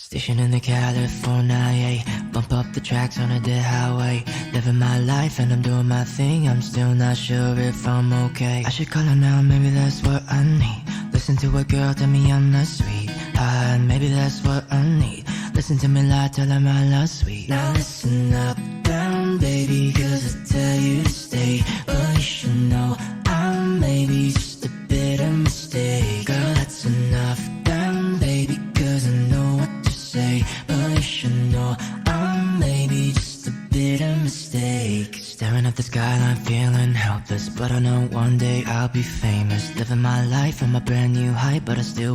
Station in the California, yeah. Bump up the tracks on a dead highway. Living my life and I'm doing my thing. I'm still not sure if I'm okay. I should call her now, maybe that's what I need. Listen to a girl tell me I'm not sweet. Maybe that's what I need. Listen to me lie, tell her my love sweet. Now listen up, down, baby, cause I tell you to stay. But you should know I'm maybe just a bit of mistake. Girl, that's enough, down, baby, cause I know what to say. But you should know I'm maybe just a bit of mistake. Staring at the skyline, feeling helpless, but I know one day I'll be famous. Living my life on my brand new height, but I still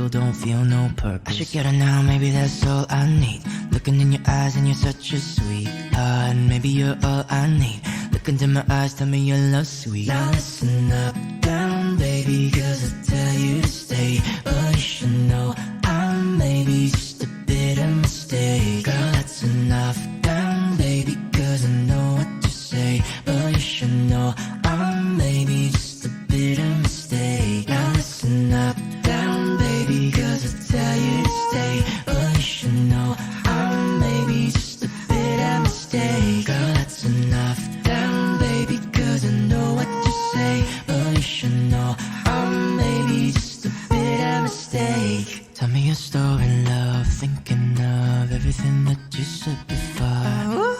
don't feel no purpose. I should get her now, maybe that's all I need. Looking in your eyes and you're such a sweetheart. And maybe you're all I need. Look into my eyes, tell me your love sweet. Now listen up, down, baby, cause I tell you to stay. But you should know I'm maybe just a bit of mistake. Girl, that's enough, down, baby, cause I know what to say. But you should know I'm maybe just a bit of mistake. Now listen up, down, baby, cause I tell you to stay. But you should know I'm maybe just a bit of mistake. Girl, that's enough, down, baby, cause I know what to say. But you should know I'm maybe just a bit of mistake. Tell me your story, love, thinking of everything that you said before.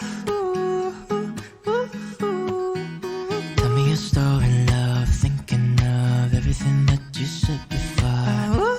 Tell me your story, love, thinking of everything that you said before.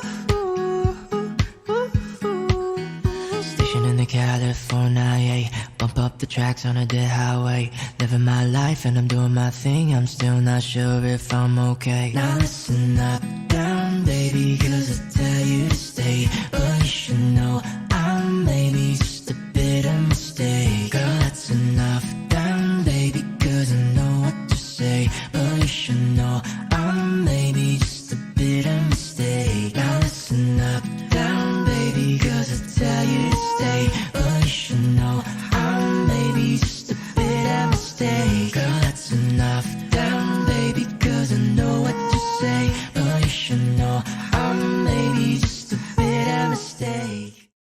Station in the California, yeah. Bump up the tracks on a dead highway. Living my life and I'm doing my thing. I'm still not sure if I'm okay. Now listen up, down, baby, cause I tell you to stay. But you should know I'm maybe just a bit of mistake. Girl, that's enough, down, baby, cause I know what to say. But you should know I'm maybe just a bit of mistake. Now listen up, down, baby, cause I tell you to stay.